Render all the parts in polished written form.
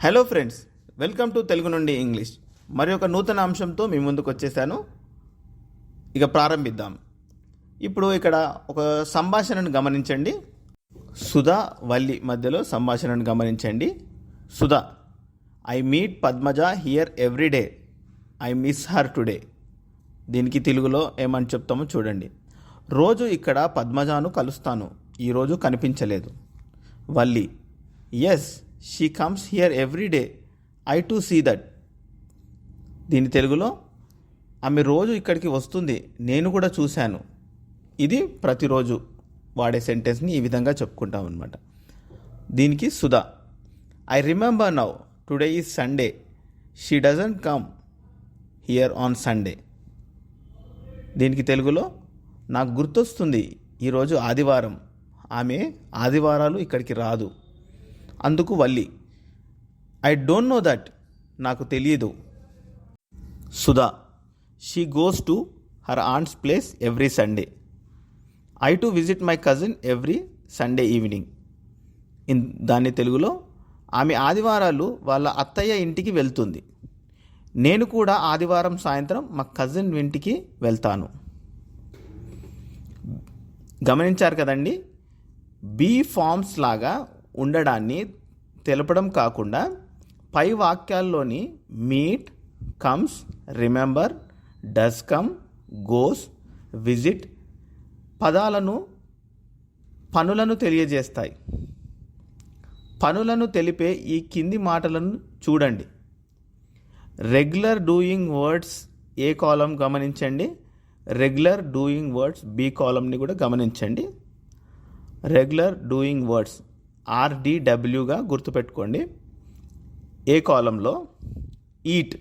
Hello friends, welcome to Telugu నుండి English. మరి ఒక నూతన అంశంతో మీ ముందుకు వచ్చేసాను. ఇక ప్రారంభిద్దాం. ఇప్పుడు ఇక్కడ ఒక సంభాషణను గమనించండి. సుధా వల్లి మధ్యలో సంభాషణను గమనించండి. Sudha: I meet Padmaja here every day. I miss her today. దీనికి తెలుగులో ఏమని చెప్తామో చూడండి. రోజు ఇక్కడ పద్మజను కలుస్తాను, ఈరోజు కనిపించలేదు. Valli: yes, she comes here every day. I to see that. దీని తెలుగులో: ఆమె రోజు ఇక్కడికి వస్తుంది, నేను కూడా చూశాను. ఇది ప్రతిరోజు వాడే సెంటెన్స్ని ఈ విధంగా చెప్పుకుంటాం అన్నమాట. దీనికి Sudha: I remember now, today is Sunday. She doesn't come here on Sunday. దీనికి తెలుగులో: నాకు గుర్తొస్తుంది, ఈరోజు ఆదివారం, ఆమె ఆదివారాలు ఇక్కడికి రాదు. అందుకు Valli: I don't know that. నాకు తెలియదు. Sudha: she goes to her aunts place every Sunday. I to visit my cousin every Sunday evening. దాని తెలుగులో: ఆమె ఆదివారాలు వాళ్ళ అత్తయ్య ఇంటికి వెళ్తుంది, నేను కూడా ఆదివారం సాయంత్రం మా కజిన్ ఇంటికి వెళ్తాను. గమనించారు కదండి. బీ ఫార్మ్స్ లాగా ఉండడాన్ని తెలపడం కాకుండా పై వాక్యాల్లోని meet, comes, remember, does come, goes, visit పనులను తెలియజేస్తాయి. పనులను తెలిపే ఈ కింది మాటలను చూడండి. రెగ్యులర్ డూయింగ్ వర్డ్స్ ఏ కాలం గమనించండి. రెగ్యులర్ డూయింగ్ వర్డ్స్ బి కాలంని కూడా గమనించండి. రెగ్యులర్ డూయింగ్ వర్డ్స్ RDWగా గుర్తుపెట్టుకోండి. ఏ కాలంలో ఈట్,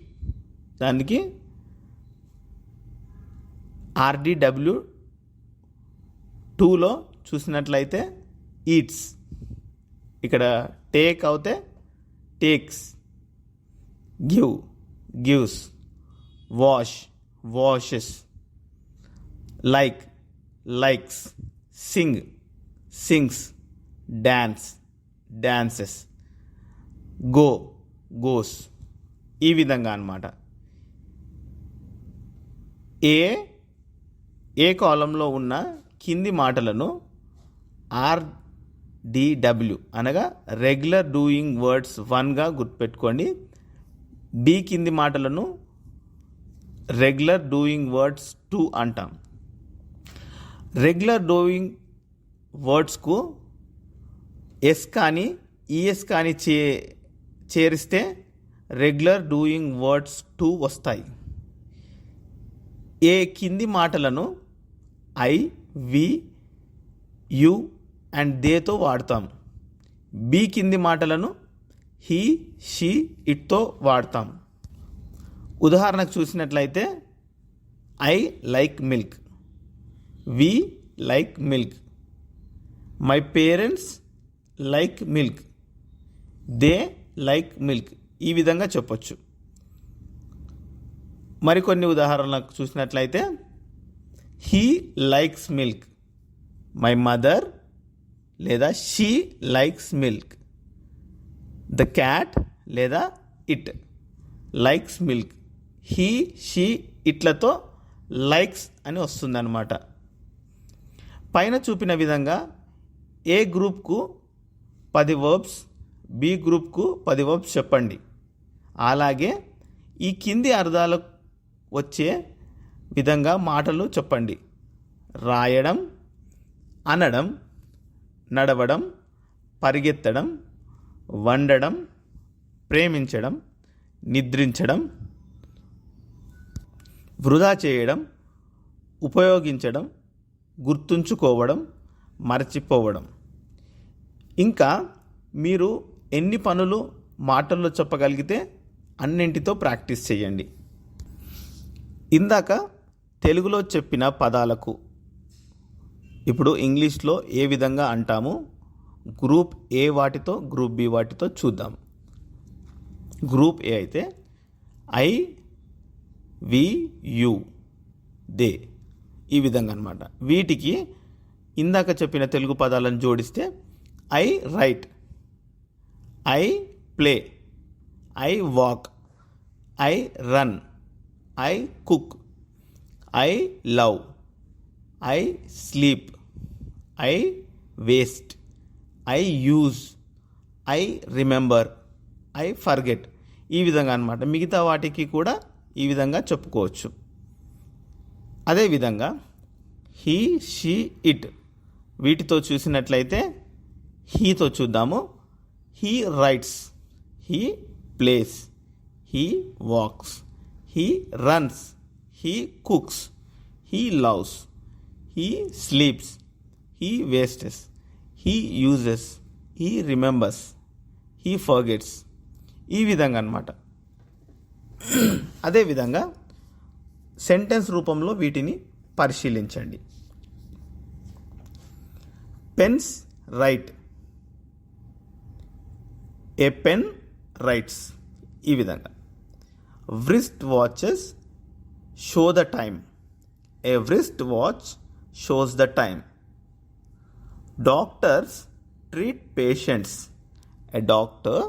దానికి RDW 2లో చూసినట్లయితే ఈట్స్. ఇక్కడ టేక్ అవుతే takes, give gives, wash washes, like likes, sing sings, dance dances, go goes. ఈ విధంగా అన్నమాట. ఏ కాలంలో ఉన్న కింది మాటలను RDW అనగా రెగ్యులర్ డూయింగ్ వర్డ్స్ 1గా గుర్తుపెట్టుకోండి. బి కింది మాటలను రెగ్యులర్ డూయింగ్ వర్డ్స్ 2 అంటాం. రెగ్యులర్ డూయింగ్ వర్డ్స్కు ఎస్ కానీ ఈఎస్ కానీ చేరిస్తే రెగ్యులర్ డూయింగ్ వర్డ్స్ 2 వస్తాయి. ఏ కింది మాటలను ఐ, వి, యు అండ్ దేతో వాడతాం. బి కింది మాటలను హీ, షీ, ఇట్తో వాడతాం. ఉదాహరణకు చూసినట్లయితే I like milk, we like milk, my parents like milk, they like milk. ఈ విధంగా చెప్పొచ్చు. మరికొన్ని ఉదాహరణలకు చూసినట్లయితే he likes milk, my mother లేదా she likes milk, the cat లేదా it likes milk. He, she, ఇట్లతో లైక్స్ అని వస్తుందన్నమాట. పైన చూపిన విధంగా ఏ గ్రూప్కు 10 వర్బ్స్, బి గ్రూప్కు 10 వర్బ్స్ చెప్పండి. అలాగే ఈ కింది అర్థాలకు వచ్చే విధంగా మాటలు చెప్పండి. రాయడం, అనడం, నడవడం, పరిగెత్తడం, వండడం, ప్రేమించడం, నిద్రించడం, వృధా చేయడం, ఉపయోగించడం, గుర్తుంచుకోవడం, మర్చిపోవడం. ఇంకా మీరు ఎన్ని పనులు మాటల్లో చెప్పగలిగితే అన్నింటితో ప్రాక్టీస్ చేయండి. ఇందాక తెలుగులో చెప్పిన పదాలకు ఇప్పుడు ఇంగ్లీష్లో ఏ విధంగా అంటాము, గ్రూప్ ఏ వాటితో గ్రూప్ బి వాటితో చూద్దాం. గ్రూప్ ఏ అయితే ఐ, వి, యు, దే, ఈ విధంగా అన్నమాట. వీటికి ఇందాక చెప్పిన తెలుగు పదాలను జోడిస్తే I right, I play, I walk, I run, I cook, I love, I sleep, I waste, I use, I remember, I forget. ఈ విధంగా అన్నమాట. మిగతా వాటికి కూడా ఈ విధంగా చెప్పుకోవచ్చు. అదేవిధంగా హీ, షీ, ఇట్ వీటితో చూసినట్లయితే హీతో చూద్దాము. He writes, he plays, he walks, he runs, he cooks, he loves, he sleeps, he wastes, he uses, he remembers, he forgets. ఈ విధంగా అన్నమాట. అదేవిధంగా సెంటెన్స్ రూపంలో వీటిని పరిశీలించండి. Pens right, a pen rights. ఈ విధంగా. Wrist watches show the time, A wrist watch shows the time. Doctors treat patients, A doctor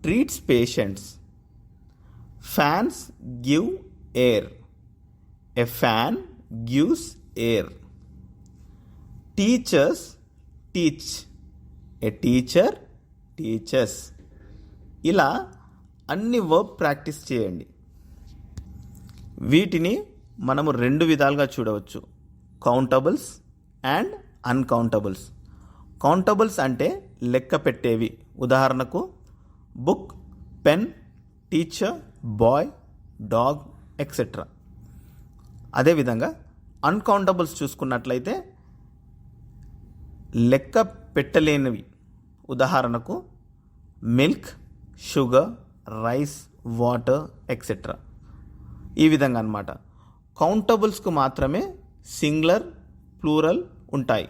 treats patients. Fans give air, A fan gives air. Teachers teach, A teacher teachers. ఇలా అన్ని verb practice చేయండి. వీటిని మనము 2 విధాలుగా చూడవచ్చు, countables and అన్కౌంటబుల్స్. Countables అంటే లెక్క పెట్టేవి. ఉదాహరణకు book, pen, teacher, boy, dog etcetera. అదేవిధంగా అన్కౌంటబుల్స్ చూసుకున్నట్లయితే లెక్క పెట్టలేనివి. ఉదాహరణకు milk, sugar, rice, water etcetera. ఈ విధంగా అన్నమాట. కౌంటబుల్స్కు మాత్రమే సింగులర్, ప్లూరల్ ఉంటాయి.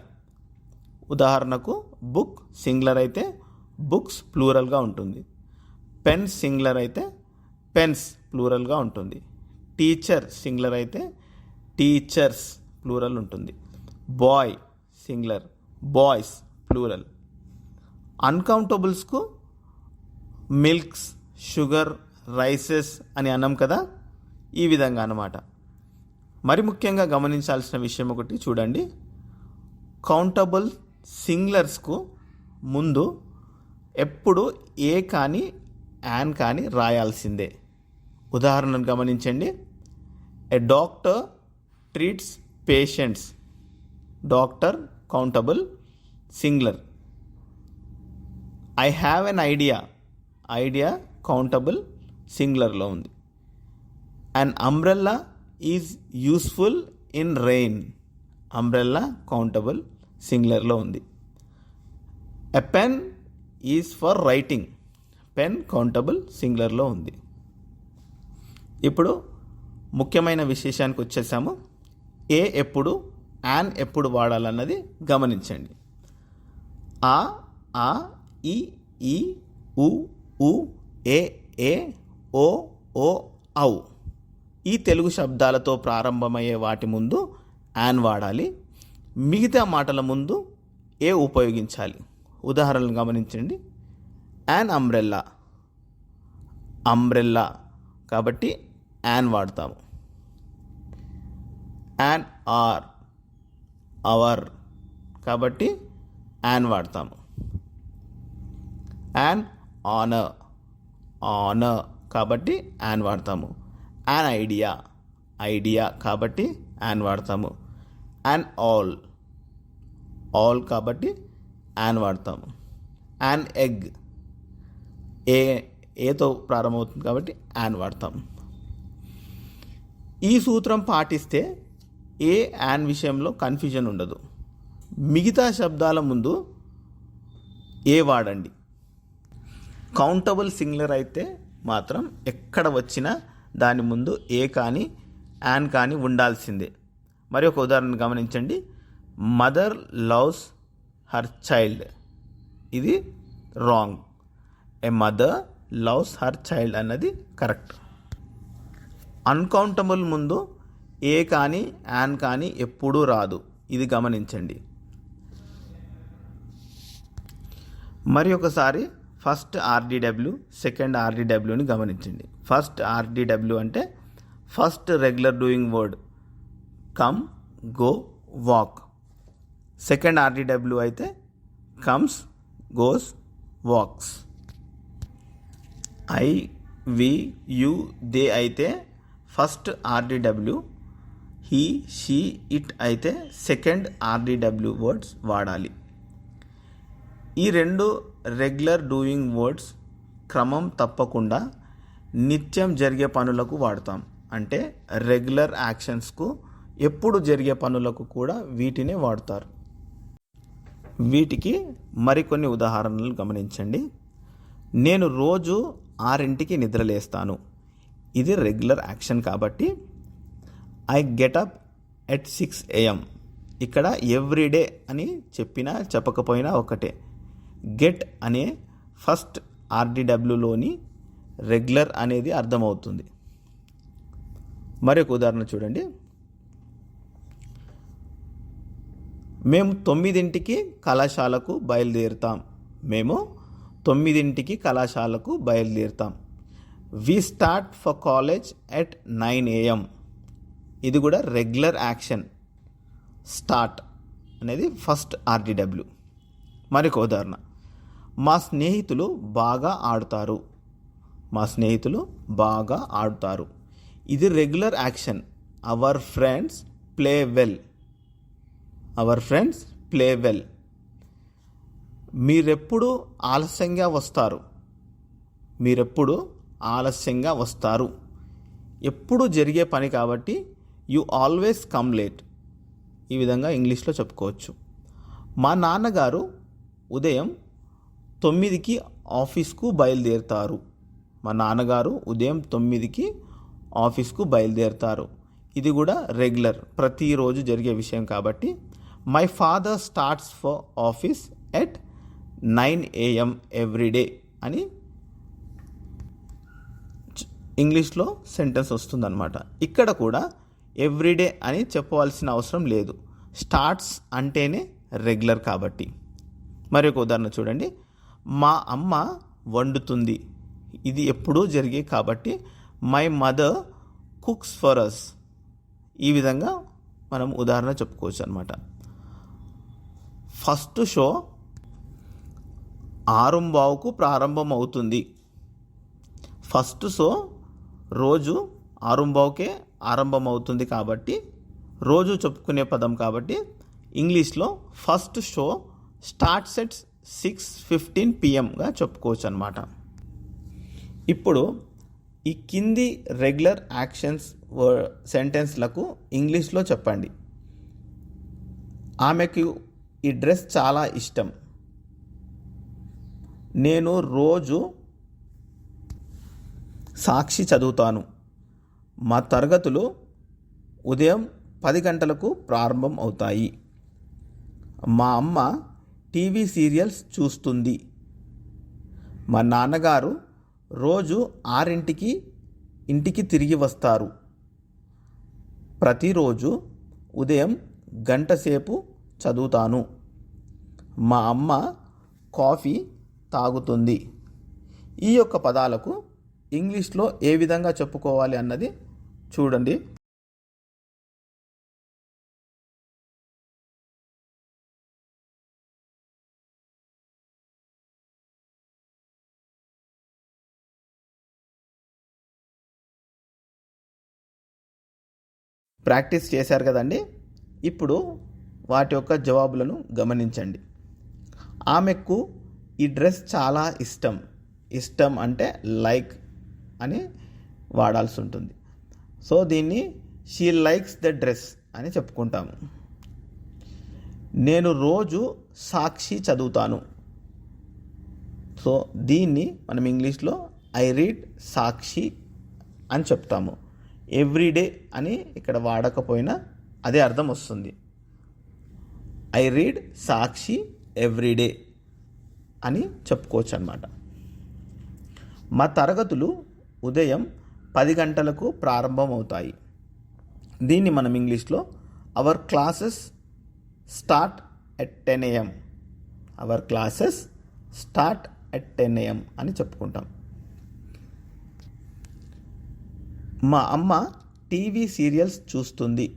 ఉదాహరణకు బుక్ సింగులర్ అయితే బుక్స్ ప్లూరల్గా ఉంటుంది. పెన్ సింగులర్ అయితే పెన్స్ ప్లూరల్గా ఉంటుంది. టీచర్ సింగులర్ అయితే టీచర్స్ ప్లూరల్ ఉంటుంది. Boy singular, boys plural. అన్కౌంటబుల్స్కు మిల్క్స్, షుగర్, రైసెస్ అని అన్నాం కదా. ఈ విధంగా అన్నమాట. మరి ముఖ్యంగా గమనించాల్సిన విషయం ఒకటి చూడండి. కౌంటబుల్ సింగులర్స్కు ముందు ఎప్పుడు ఏ కానీ యాన్ కానీ రాయాల్సిందే. ఉదాహరణను గమనించండి. A doctor treats patients, doctor countable singular. I have an idea, idea countable సింగులర్లో ఉంది. An umbrella is useful in rain, umbrella countable సింగులర్లో ఉంది. A pen is for writing, pen countable సింగులర్లో ఉంది. ఇప్పుడు ముఖ్యమైన విశేషానికి వచ్చేసాము. ఏ ఎప్పుడు, యాన్ ఎప్పుడు వాడాలన్నది గమనించండి. ఆ, ఆ, ఈ, ఈ, ఉ, ఊ, ఏ, ఏ, ఓ, ఓ, ఔ. ఈ తెలుగు శబ్దాలతో ప్రారంభమయ్యే వాటి ముందు యాన్ వాడాలి. మిగతా మాటల ముందు ఏ ఉపయోగించాలి. ఉదాహరణలు గమనించండి. యాన్ అంబ్రెల్లా, అంబ్రెల్లా కాబట్టి యాన్ వాడతాము. యాన్ ఆర్, అవర్ కాబట్టి యాన్ వాడతాము. యాన్ ఆనర్, ఆనర్ కాబట్టి యాన్ వాడతాము. యాన్ ఐడియా, ఐడియా కాబట్టి యాన్ వాడతాము. యాన్ ఆల్, ఆల్ కాబట్టి యాన్ వాడతాము. యాన్ ఎగ్, ఏతో ప్రారంభమవుతుంది కాబట్టి యాన్ వాడతాము. ఈ సూత్రం పాటిస్తే ఏ యాన్ విషయంలో కన్ఫ్యూజన్ ఉండదు. మిగతా శబ్దాల ముందు ఏ వాడండి. కౌంటబుల్ సింగులర్ అయితే మాత్రం ఎక్కడ వచ్చినా దాని ముందు ఏ కానీ యాన్ కానీ ఉండాల్సిందే. మరి ఒక ఉదాహరణ గమనించండి. మదర్ లవ్స్ హర్ చైల్డ్, ఇది రాంగ్. ఏ మదర్ లవ్స్ హర్ చైల్డ్ అన్నది కరెక్ట్. అన్కౌంటబుల్ ముందు ఏ కానీ యాన్ కానీ ఎప్పుడూ రాదు, ఇది గమనించండి. మరి ఒకసారి ఫస్ట్ ఆర్డీడబ్ల్యూ, సెకండ్ ఆర్డీడబ్ల్యూని గమనించండి. ఫస్ట్ ఆర్డీడబ్ల్యూ అంటే first regular doing word come, go, walk. Second RDW అయితే comes, goes, walks. I, we, you, they అయితే first RDW, he, she, it అయితే సెకండ్ ఆర్డీడబ్ల్యూ వర్డ్స్ వాడాలి. ఈ రెండు రెగ్యులర్ డూయింగ్ వర్డ్స్ క్రమం తప్పకుండా నిత్యం జరిగే పనులకు వాడతాం. అంటే రెగ్యులర్ యాక్షన్స్కు, ఎప్పుడు జరిగే పనులకు కూడా వీటినే వాడతారు. వీటికి మరికొన్ని ఉదాహరణలు గమనించండి. నేను రోజు 6ంటికి నిద్రలేస్తాను. ఇది రెగ్యులర్ యాక్షన్ కాబట్టి I get up at 6 AM. ఇక్కడ ఎవ్రీడే అని చెప్పినా చెప్పకపోయినా ఒకటే. గెట్ అనే ఫస్ట్ ఆర్డీడబ్ల్యూలోని రెగ్యులర్ అనేది అర్థమవుతుంది. మరొక ఉదాహరణ చూడండి. మేము 9ంటికి కళాశాలకు బయలుదేరుతాం. మేము 9ంటికి కళాశాలకు బయలుదేరుతాం. We start for college at 9 AM. ఇది కూడా రెగ్యులర్ యాక్షన్. స్టార్ట్ అనేది ఫస్ట్ ఆర్డీడబ్ల్యూ. మరొక ఉదాహరణ. మా స్నేహితులు బాగా ఆడుతారు. మా స్నేహితులు బాగా ఆడుతారు. ఇది regular action. Our friends play well. Our friends play well. మీరెప్పుడు ఆలస్యంగా వస్తారు. మీరెప్పుడు ఆలస్యంగా వస్తారు. ఎప్పుడు జరిగే పని కాబట్టి యు ఆల్వేస్ కమ్ లేట్. ఈ విధంగా ఇంగ్లీష్లో చెప్పుకోవచ్చు. మా నాన్నగారు ఉదయం 9కి ఆఫీస్కు బయలుదేరుతారు. మా నాన్నగారు ఉదయం 9కి ఆఫీస్కు బయలుదేరుతారు. ఇది కూడా రెగ్యులర్, ప్రతిరోజు జరిగే విషయం కాబట్టి my father starts for office at 9 AM everyday అని ఇంగ్లీష్లో సెంటెన్స్ వస్తుందన్నమాట. ఇక్కడ కూడా ఎవ్రీడే అని చెప్పవలసిన అవసరం లేదు. స్టార్ట్స్ అంటేనే రెగ్యులర్ కాబట్టి. మరి ఒక ఉదాహరణ చూడండి. మా అమ్మ వండుతుంది. ఇది ఎప్పుడూ జరిగే కాబట్టి my mother cooks for us. ఈ విధంగా మనం ఉదాహరణ చెప్పుకోవచ్చు అనమాట. ఫస్ట్ షో 6:15కు ప్రారంభం అవుతుంది. ఫస్ట్ షో రోజు 6:15కే ఆరంభమవుతుంది కాబట్టి రోజు చెప్పుకునే పదం కాబట్టి ఇంగ్లీష్లో ఫస్ట్ షో స్టార్ట్స్ ఎట్ 6:15 PMగా చెప్పుకోవచ్చు అనమాట. ఇప్పుడు ఈ కింది రెగ్యులర్ యాక్షన్స్ సెంటెన్స్లకు ఇంగ్లీష్లో చెప్పండి. ఆమెకు ఈ డ్రెస్ చాలా ఇష్టం. నేను రోజు సాక్షి చదువుతాను. మా తరగతులు ఉదయం 10 గంటలకు ప్రారంభం అవుతాయి. మా అమ్మ టీవీ సీరియల్స్ చూస్తుంది. మా నాన్నగారు రోజు 6ంటికి ఇంటికి తిరిగి వస్తారు. ప్రతిరోజు ఉదయం గంట సేపు చదువుతాను. మా అమ్మ కాఫీ తాగుతుంది. ఈ యొక్క పదాలకు ఇంగ్లీష్లో ఏ విధంగా చెప్పుకోవాలి అన్నది చూడండి. ప్రాక్టీస్ చేశారు కదండి. ఇప్పుడు వాటి యొక్క జవాబులను గమనించండి. ఆమెకు ఈ డ్రెస్ చాలా ఇష్టం. ఇష్టం అంటే లైక్ అని వాడాల్సి ఉంటుంది. సో దీన్ని షీ లైక్స్ ద డ్రెస్ అని చెప్పుకుంటాము. నేను రోజు సాక్షి చదువుతాను. సో దీన్ని మనం ఇంగ్లీష్లో ఐ రీడ్ సాక్షి అని చెప్తాము. ఎవ్రీడే అని ఇక్కడ వాడకపోయినా అదే అర్థం వస్తుంది. ఐ రీడ్ సాక్షి ఎవ్రీడే అని చెప్పుకోవచ్చు అన్నమాట. మా తరగతులు ఉదయం 10 గంటలకు ప్రారంభమవుతాయి. దీన్ని మనం ఇంగ్లీష్లో our classes start at 10 AM. Our classes start at 10 a.m. అని చెప్పుకుంటాం. మా అమ్మ టీవీ సీరియల్స్ చూస్తుంది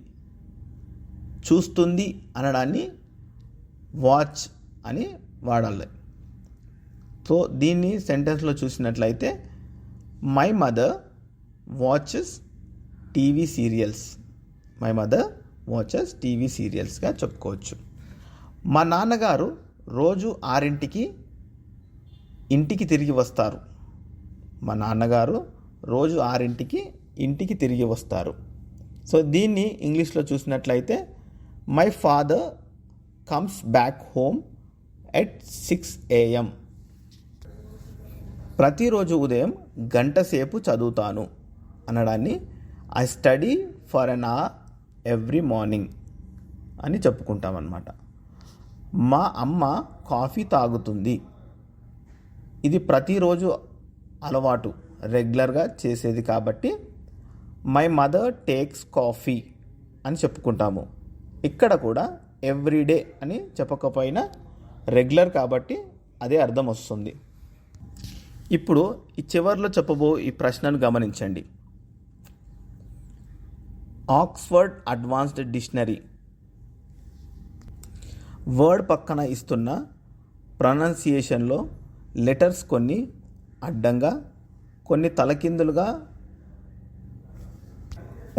అనడాన్ని వాచ్ అని వాడాలి. సో దీన్ని సెంటెన్స్లో చూసినట్లయితే my mother watches TV serials, my mother watches TV సీరియల్స్గా చెప్పుకోవచ్చు. మా నాన్నగారు రోజు 6ంటికి ఇంటికి తిరిగి వస్తారు. మా నాన్నగారు రోజు 6ంటికి ఇంటికి తిరిగి వస్తారు. సో దీన్ని ఇంగ్లీష్లో చూసినట్లయితే my father comes back home at 6 a.m. ప్రతిరోజు ఉదయం గంట సేపు చదువుతాను అనడాన్ని I study for an hour every morning అని చెప్పుకుంటాం అన్నమాట. మా అమ్మ కాఫీ తాగుతుంది. ఇది ప్రతిరోజు అలవాటు, రెగ్యులర్గా చేసేది కాబట్టి మై మదర్ టేక్స్ కాఫీ అని చెప్పుకుంటాము. ఇక్కడ కూడా ఎవ్రీడే అని చెప్పకపోయినా రెగ్యులర్ కాబట్టి అదే అర్థం వస్తుంది. ఇప్పుడు ఈ చివరిలో చెప్పబో ఈ ప్రశ్నను గమనించండి. ఆక్స్ఫర్డ్ అడ్వాన్స్డ్ డిక్షనరీ వర్డ్ పక్కన ఇస్తున్న ప్రొనౌన్సియేషన్లో లెటర్స్ కొన్ని అడ్డంగా కొన్ని తలకిందులుగా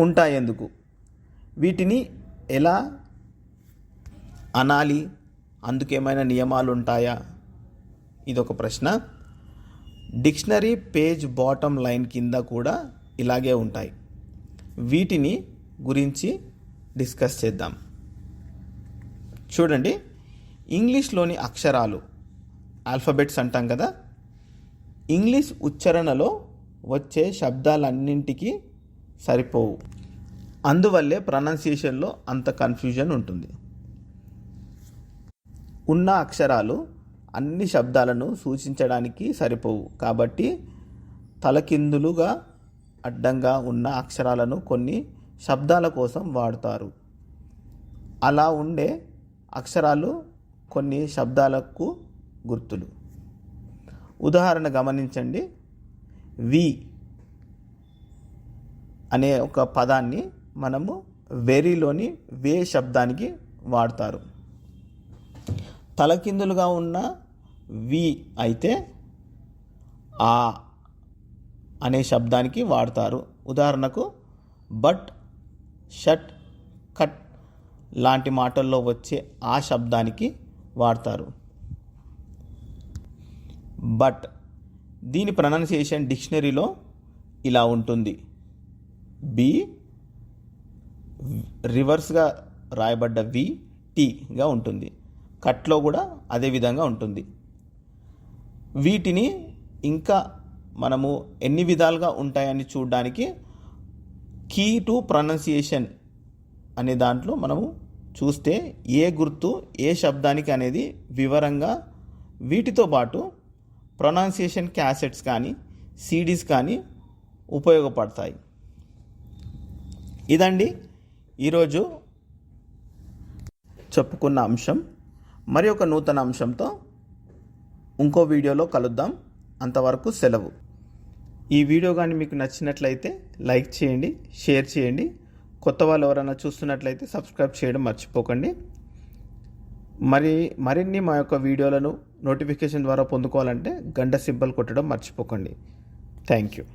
ఉంటాయేందుకు, వీటిని ఎలా అనాలి, అందుకేమైనా నియమాలు ఉంటాయా, ఇదొక ప్రశ్న. డిక్షనరీ పేజ్ బాటమ్ లైన్ కింద కూడా ఇలాగే ఉంటాయి. వీటిని గురించి డిస్కస్ చేద్దాం. చూడండి, ఇంగ్లీష్లోని అక్షరాలు ఆల్ఫబెట్స్ అంటాం కదా, ఇంగ్లీష్ ఉచ్చారణలో వచ్చే శబ్దాలన్నింటికి సరిపోవు. అందువల్లే ప్రొనౌన్సియేషన్లో అంత కన్ఫ్యూజన్ ఉంటుంది. ఉన్న అక్షరాలు అన్ని శబ్దాలను సూచించడానికి సరిపోవు కాబట్టి తలకిందులుగా అడ్డంగా ఉన్న అక్షరాలను కొన్ని శబ్దాల కోసం వాడతారు. అలా ఉండే అక్షరాలు కొన్ని శబ్దాలకు గుర్తులు. ఉదాహరణ గమనించండి. వి అనే ఒక పదాన్ని మనము వెరీలోని వే శబ్దానికి వాడతారు. తలకిందులుగా ఉన్న వి అయితే ఆ అనే శబ్దానికి వాడతారు. ఉదాహరణకు బట్, షట్, కట్ లాంటి మాటల్లో వచ్చే ఆ శబ్దానికి వాడతారు. బట్ దీని ప్రొనౌన్సియేషన్ డిక్షనరీలో ఇలా ఉంటుంది. బి రివర్స్గా రాయబడ్డ వి టీగా ఉంటుంది. కట్లో కూడా అదే విధంగా ఉంటుంది. వీటిని ఇంకా మనము ఎన్ని విధాలుగా ఉంటాయని చూడడానికి కీ టు ప్రొనౌన్సియేషన్ అనే దాంట్లో మనము చూస్తే ఏ గుర్తు ఏ శబ్దానికి అనేది వివరంగా వీటితో పాటు ప్రొనౌన్సియేషన్ క్యాసెట్స్ కానీ సిడీస్ కానీ ఉపయోగపడతాయి. ఇదండి ఈరోజు చెప్పుకున్న అంశం. మరి ఒక నూతన అంశంతో ఇంకో వీడియోలో కలుద్దాం. అంతవరకు సెలవు. ఈ వీడియో కానీ మీకు నచ్చినట్లయితే లైక్ చేయండి, షేర్ చేయండి. కొత్త వాళ్ళు ఎవరైనా చూస్తున్నట్లయితే సబ్స్క్రైబ్ చేయడం మర్చిపోకండి. మరిన్ని మా యొక్క వీడియోలను నోటిఫికేషన్ ద్వారా పొందుకోవాలంటే గంట సింబల్ కొట్టడం మర్చిపోకండి. Thank you.